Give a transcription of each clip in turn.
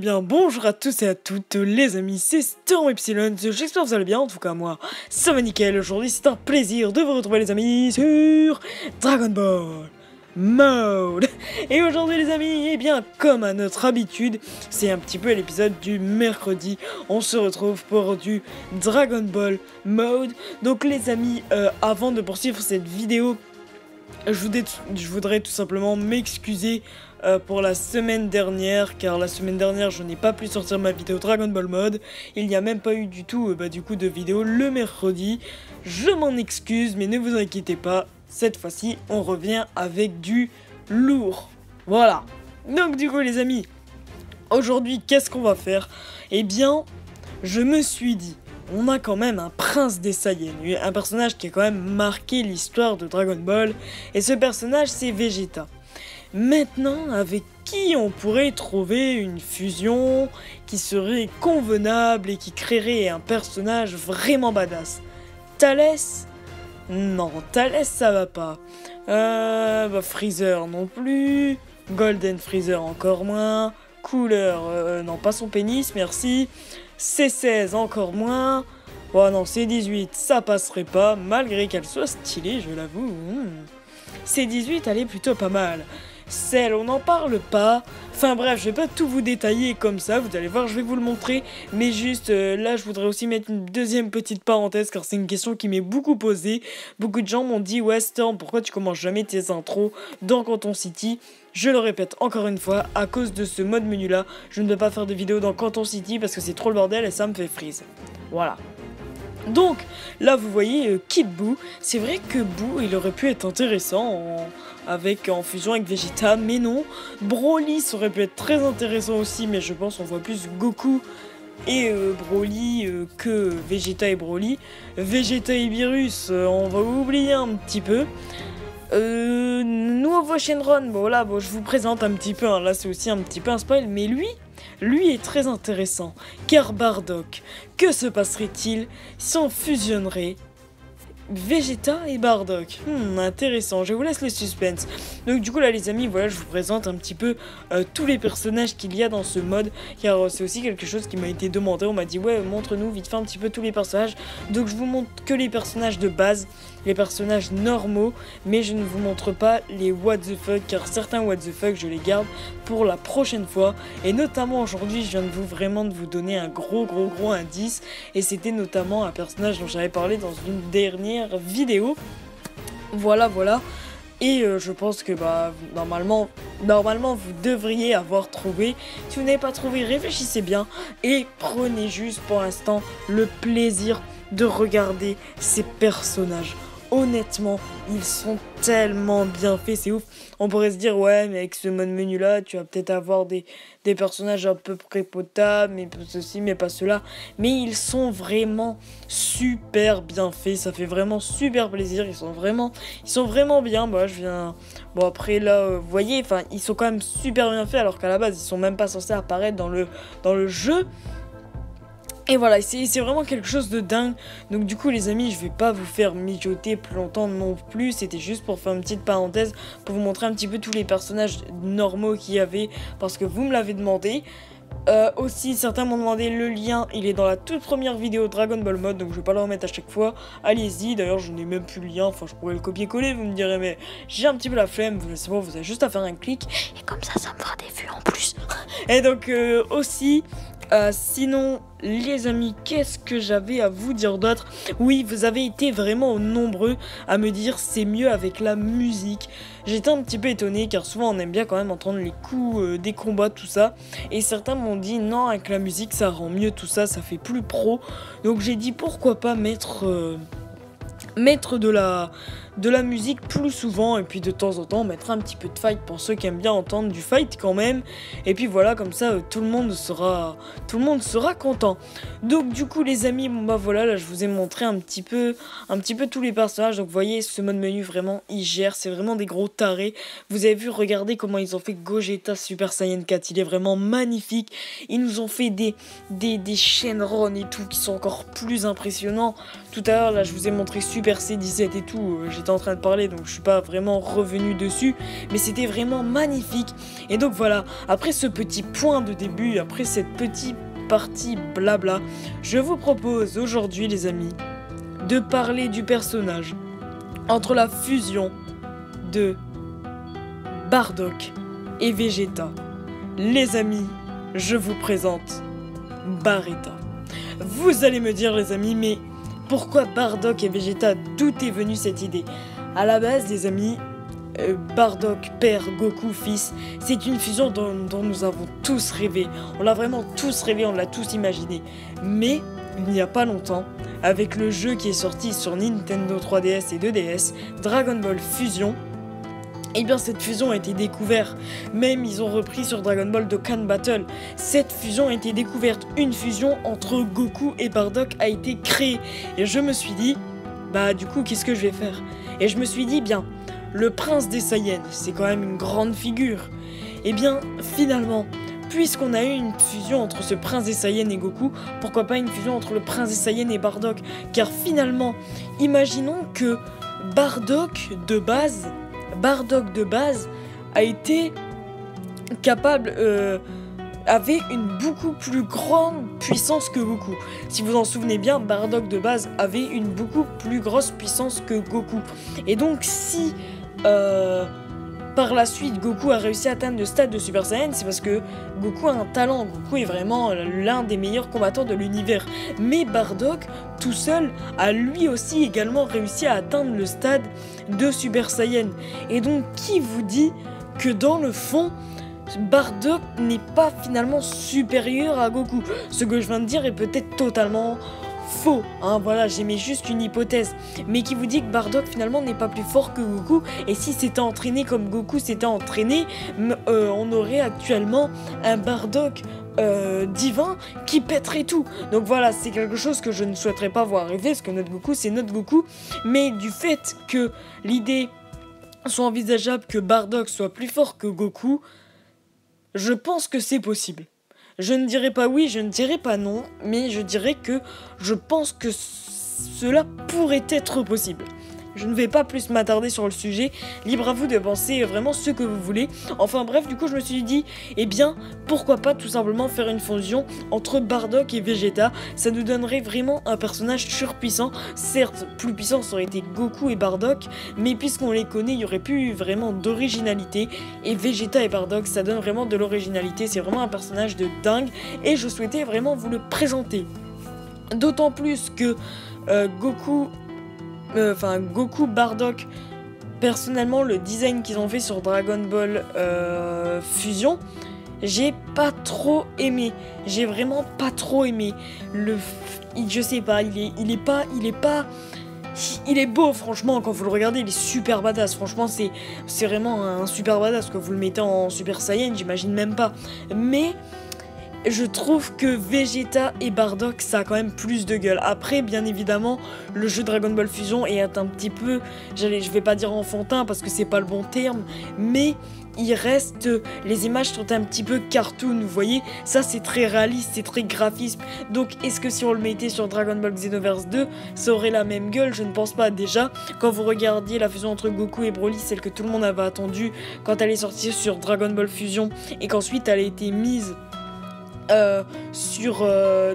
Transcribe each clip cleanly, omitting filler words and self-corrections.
bien, bonjour à tous et à toutes les amis, c'est Storm Epsilon, j'espère que vous allez bien, en tout cas moi, ça va nickel. Aujourd'hui c'est un plaisir de vous retrouver les amis sur Dragon Ball Mode. Et aujourd'hui les amis, eh bien comme à notre habitude, c'est un petit peu l'épisode du mercredi, on se retrouve pour du Dragon Ball Mode. Donc les amis, avant de poursuivre cette vidéo, je voudrais tout simplement m'excuser pour la semaine dernière, car la semaine dernière je n'ai pas pu sortir ma vidéo Dragon Ball Mode. Il n'y a même pas eu du tout du coup de vidéo le mercredi. Je m'en excuse, mais ne vous inquiétez pas, cette fois-ci on revient avec du lourd. Voilà. Donc du coup les amis, aujourd'hui qu'est-ce qu'on va faire? Eh bien, je me suis dit, on a quand même un prince des Saiyans, un personnage qui a quand même marqué l'histoire de Dragon Ball, et ce personnage c'est Vegeta. Maintenant, avec qui on pourrait trouver une fusion qui serait convenable et qui créerait un personnage vraiment badass? Thalès? Non, Thalès ça va pas. Freezer non plus. Golden Freezer encore moins. Cooler, non pas son pénis, merci. C16 encore moins. Oh non, C18 ça passerait pas, malgré qu'elle soit stylée, je l'avoue. C18 elle est plutôt pas mal. Celle, on n'en parle pas. Enfin bref, je vais pas tout vous détailler comme ça, vous allez voir, je vais vous le montrer. Mais juste, là, je voudrais aussi mettre une deuxième petite parenthèse, car c'est une question qui m'est beaucoup posée. Beaucoup de gens m'ont dit, ouais Storm, pourquoi tu commences jamais tes intros dans Canton City? Je le répète encore une fois, à cause de ce mode menu là, je ne peux pas faire de vidéo dans Canton City parce que c'est trop le bordel et ça me fait freeze. Voilà. Donc, là vous voyez Kid Buu, c'est vrai que Buu il aurait pu être intéressant en fusion avec Vegeta, mais non. Broly ça aurait pu être très intéressant aussi, mais je pense on voit plus Goku et Broly que Vegeta et Broly. Vegeta et Beerus, on va oublier un petit peu. Nouveau Shenron, bon là je vous présente un petit peu, hein. Là c'est aussi un petit peu un spoil, mais lui est très intéressant, car Bardock, que se passerait-il si on fusionnerait Vegeta et Bardock? Intéressant, je vous laisse le suspense. Donc du coup là les amis, voilà, je vous présente un petit peu tous les personnages qu'il y a dans ce mode, car c'est aussi quelque chose qui m'a été demandé. On m'a dit ouais, montre-nous vite fait un petit peu tous les personnages. Donc je vous montre que les personnages de base, les personnages normaux, mais je ne vous montre pas les what the fuck, car certains what the fuck je les garde pour la prochaine fois. Et notamment aujourd'hui je viens de vous donner un gros indice, et c'était notamment un personnage dont j'avais parlé dans une dernière vidéo. Voilà. Et je pense que normalement vous devriez avoir trouvé. Si vous n'avez pas trouvé, réfléchissez bien et prenez juste pour l'instant le plaisir de regarder ces personnages. Honnêtement, ils sont tellement bien faits, c'est ouf. On pourrait se dire, ouais, mais avec ce mode menu là, tu vas peut-être avoir des personnages un peu près potables, mais ceci, mais pas cela. Mais ils sont vraiment super bien faits, ça fait vraiment super plaisir. Ils sont vraiment bien. Bon, après là, vous voyez, enfin, ils sont quand même super bien faits, alors qu'à la base, ils sont même pas censés apparaître dans le jeu. Et voilà, c'est vraiment quelque chose de dingue. Donc du coup les amis, je vais pas vous faire mijoter plus longtemps non plus. C'était juste pour faire une petite parenthèse, pour vous montrer un petit peu tous les personnages normaux qu'il y avait, parce que vous me l'avez demandé. Aussi, certains m'ont demandé le lien, il est dans la toute première vidéo Dragon Ball Mode, donc je vais pas le remettre à chaque fois. Allez-y, d'ailleurs je n'ai même plus le lien, enfin je pourrais le copier-coller, vous me direz, mais j'ai un petit peu la flemme, c'est bon, vous avez juste à faire un clic, et comme ça me fera des vues en plus. Et donc aussi... sinon les amis, qu'est-ce que j'avais à vous dire d'autre? Oui, vous avez été vraiment nombreux à me dire c'est mieux avec la musique. J'étais un petit peu étonné, car souvent on aime bien quand même entendre les coups des combats, tout ça. Et certains m'ont dit non, avec la musique ça rend mieux tout ça, ça fait plus pro. Donc j'ai dit pourquoi pas mettre de la musique plus souvent, et puis de temps en temps mettre un petit peu de fight pour ceux qui aiment bien entendre du fight quand même. Et puis voilà, comme ça tout le monde sera content. Donc du coup les amis, voilà, là je vous ai montré un petit peu tous les personnages. Donc vous voyez, ce mode menu vraiment il gère, c'est vraiment des gros tarés. Vous avez vu, regardez comment ils ont fait Gogeta Super Saiyan 4, il est vraiment magnifique. Ils nous ont fait des Shenron et tout qui sont encore plus impressionnants. Tout à l'heure là je vous ai montré Super C17 et tout, j'étais j'étais en train de parler, donc je suis pas vraiment revenu dessus, mais c'était vraiment magnifique. Et donc voilà, après ce petit point de début, après cette petite partie blabla, je vous propose aujourd'hui les amis, de parler du personnage entre la fusion de Bardock et Vegeta. Les amis, je vous présente Barretta. Vous allez me dire les amis, mais pourquoi Bardock et Vegeta? D'où est venue cette idée? À la base les amis, Bardock, père, Goku, fils, c'est une fusion dont nous avons tous rêvé. On l'a vraiment tous rêvé, on l'a tous imaginé. Mais il n'y a pas longtemps, avec le jeu qui est sorti sur Nintendo 3DS et 2DS, Dragon Ball Fusion, eh bien cette fusion a été découverte. Même ils ont repris sur Dragon Ball Dokkan Battle. Cette fusion a été découverte. Une fusion entre Goku et Bardock a été créée. Et je me suis dit, bah du coup qu'est-ce que je vais faire? Et je me suis dit, bien, le prince des Saiyans, c'est quand même une grande figure. Et bien finalement, puisqu'on a eu une fusion entre ce prince des Saiyans et Goku, pourquoi pas une fusion entre le prince des Saiyans et Bardock? Car finalement, imaginons que Bardock de base a été capable, avait une beaucoup plus grande puissance que Goku. Si vous en souvenez bien, Bardock de base avait une beaucoup plus grosse puissance que Goku. Et donc si par la suite Goku a réussi à atteindre le stade de Super Saiyan, c'est parce que Goku a un talent. Goku est vraiment l'un des meilleurs combattants de l'univers. Mais Bardock, tout seul, a lui aussi également réussi à atteindre le stade de Super Saiyan. Et donc qui vous dit que dans le fond, Bardock n'est pas finalement supérieur à Goku? Ce que je viens de dire est peut-être totalement faux, hein, voilà, j'émets juste une hypothèse, mais qui vous dit que Bardock finalement n'est pas plus fort que Goku, et si c'était entraîné comme Goku s'était entraîné, on aurait actuellement un Bardock divin qui pèterait tout. Donc voilà, c'est quelque chose que je ne souhaiterais pas voir arriver, parce que notre Goku c'est notre Goku, mais du fait que l'idée soit envisageable que Bardock soit plus fort que Goku, je pense que c'est possible. Je ne dirais pas oui, je ne dirais pas non, mais je dirais que je pense que cela pourrait être possible. Je ne vais pas plus m'attarder sur le sujet, libre à vous de penser vraiment ce que vous voulez. Enfin bref, du coup je me suis dit, eh bien, pourquoi pas tout simplement faire une fusion entre Bardock et Vegeta. Ça nous donnerait vraiment un personnage surpuissant. Certes, plus puissant ça aurait été Goku et Bardock, mais puisqu'on les connaît, il y aurait plus vraiment d'originalité. Et Vegeta et Bardock, ça donne vraiment de l'originalité, c'est vraiment un personnage de dingue. Et je souhaitais vraiment vous le présenter. D'autant plus que Goku, Bardock, personnellement le design qu'ils ont fait sur Dragon Ball Fusion, j'ai pas trop aimé. J'ai vraiment pas trop aimé. Je sais pas, il est beau franchement quand vous le regardez, il est super badass. Franchement c'est vraiment un super badass. Quand vous le mettez en Super Saiyan, j'imagine même pas. Mais je trouve que Vegeta et Bardock, ça a quand même plus de gueule. Après, bien évidemment, le jeu Dragon Ball Fusion est un petit peu, je vais pas dire enfantin parce que c'est pas le bon terme, mais il reste, les images sont un petit peu cartoon, vous voyez, ça c'est très réaliste, c'est très graphisme. Donc est-ce que si on le mettait sur Dragon Ball Xenoverse 2, ça aurait la même gueule? Je ne pense pas. Déjà, quand vous regardiez la fusion entre Goku et Broly, celle que tout le monde avait attendue quand elle est sortie sur Dragon Ball Fusion et qu'ensuite elle a été mise sur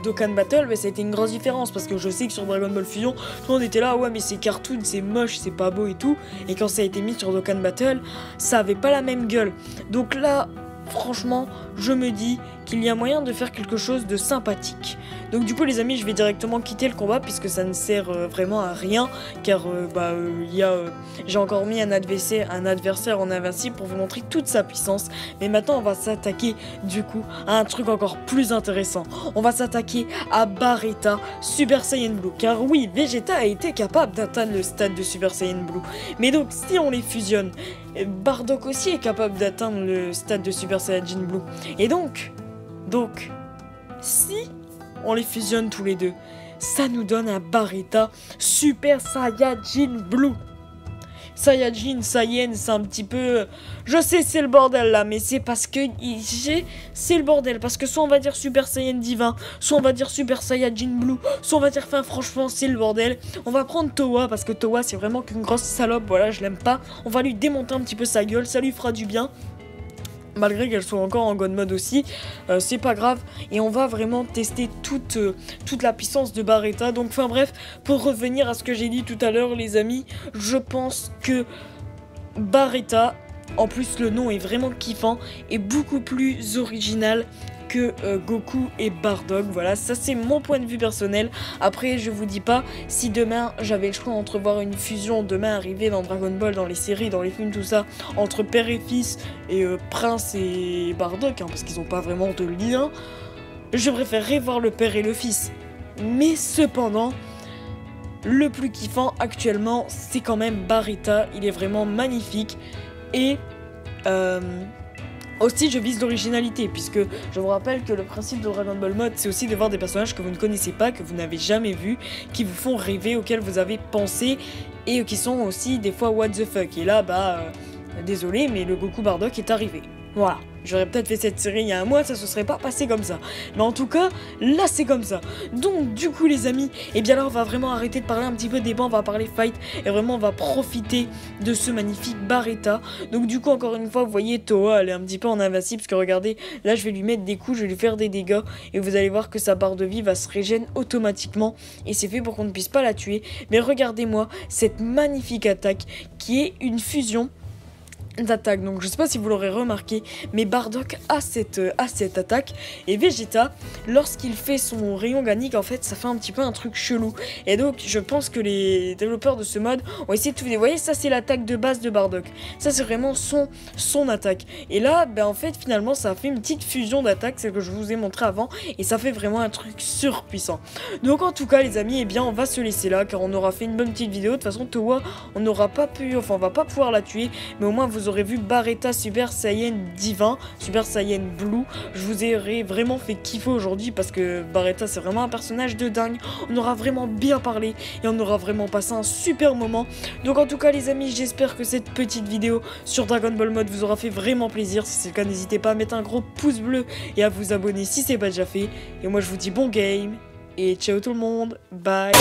Dokkan Battle, ça a été une grosse différence parce que je sais que sur Dragon Ball Fusion tout le monde était là, ouais mais c'est cartoon, c'est moche, c'est pas beau et tout, et quand ça a été mis sur Dokkan Battle, ça avait pas la même gueule. Donc là franchement je me dis qu'il y a moyen de faire quelque chose de sympathique. Donc du coup les amis, je vais directement quitter le combat puisque ça ne sert vraiment à rien, car j'ai encore mis un adversaire en invincible pour vous montrer toute sa puissance. Mais maintenant on va s'attaquer du coup à un truc encore plus intéressant. On va s'attaquer à Barretta Super Saiyan Blue, car oui, Vegeta a été capable d'atteindre le stade de Super Saiyan Blue. Mais donc si on les fusionne, Bardock aussi est capable d'atteindre le stade de Super Saiyan Blue. Et donc, si on les fusionne tous les deux, ça nous donne un Barretta Super Saiyajin Blue. Saiyajin, Saiyan, c'est un petit peu... Je sais, c'est le bordel là, mais c'est parce que... C'est le bordel, parce que soit on va dire Super Saiyan Divin, soit on va dire Super Saiyajin Blue, soit on va dire... Enfin, franchement, c'est le bordel. On va prendre Towa, parce que Towa, c'est vraiment qu'une grosse salope, voilà, je l'aime pas. On va lui démonter un petit peu sa gueule, ça lui fera du bien. Malgré qu'elle soit encore en God Mode aussi, c'est pas grave. Et on va vraiment tester toute la puissance de Barretta. Donc enfin bref, pour revenir à ce que j'ai dit tout à l'heure les amis, je pense que Barretta, en plus le nom est vraiment kiffant, est beaucoup plus original que Goku et Bardock. Voilà, ça c'est mon point de vue personnel. Après je vous dis pas, si demain j'avais le choix entre voir une fusion demain arriver dans Dragon Ball, dans les séries, dans les films, tout ça, entre père et fils et Prince et Bardock, hein, parce qu'ils ont pas vraiment de lien, je préférerais voir le père et le fils. Mais cependant, le plus kiffant actuellement c'est quand même Barretta. Il est vraiment magnifique. Et aussi je vise l'originalité, puisque je vous rappelle que le principe de Dragon Ball Mode, c'est aussi de voir des personnages que vous ne connaissez pas, que vous n'avez jamais vus, qui vous font rêver, auxquels vous avez pensé, et qui sont aussi des fois what the fuck. Et là, désolé, mais le Goku Bardock est arrivé. Voilà, j'aurais peut-être fait cette série il y a un mois, ça se serait pas passé comme ça. Mais en tout cas, là c'est comme ça. Donc du coup les amis, et bien là on va vraiment arrêter de parler un petit peu débat, on va parler fight. Et vraiment on va profiter de ce magnifique Barretta. Donc du coup encore une fois, vous voyez Towa, elle est un petit peu en invincible. Parce que regardez, là je vais lui mettre des coups, je vais lui faire des dégâts. Et vous allez voir que sa barre de vie va se régénérer automatiquement. Et c'est fait pour qu'on ne puisse pas la tuer. Mais regardez-moi cette magnifique attaque qui est une fusion d'attaque. Donc je sais pas si vous l'aurez remarqué, mais Bardock a cette attaque, et Vegeta, lorsqu'il fait son rayon Ganique, en fait ça fait un petit peu un truc chelou. Et donc je pense que les développeurs de ce mode ont essayé de tout. Vous voyez, ça c'est l'attaque de base de Bardock, ça c'est vraiment son attaque. Et là en fait finalement ça a fait une petite fusion d'attaque, celle que je vous ai montré avant, et ça fait vraiment un truc surpuissant. Donc en tout cas les amis, et bien on va se laisser là, car on aura fait une bonne petite vidéo. De toute façon Towa, on n'aura pas pu, enfin on va pas pouvoir la tuer, mais au moins vous aurez vu Barretta Super Saiyan Divin, Super Saiyan Blue. Je vous aurais vraiment fait kiffer aujourd'hui, parce que Barretta c'est vraiment un personnage de dingue. On aura vraiment bien parlé et on aura vraiment passé un super moment. Donc en tout cas les amis, j'espère que cette petite vidéo sur Dragon Ball Mode vous aura fait vraiment plaisir. Si c'est le cas, n'hésitez pas à mettre un gros pouce bleu et à vous abonner si c'est pas déjà fait. Et moi je vous dis bon game et ciao tout le monde, bye.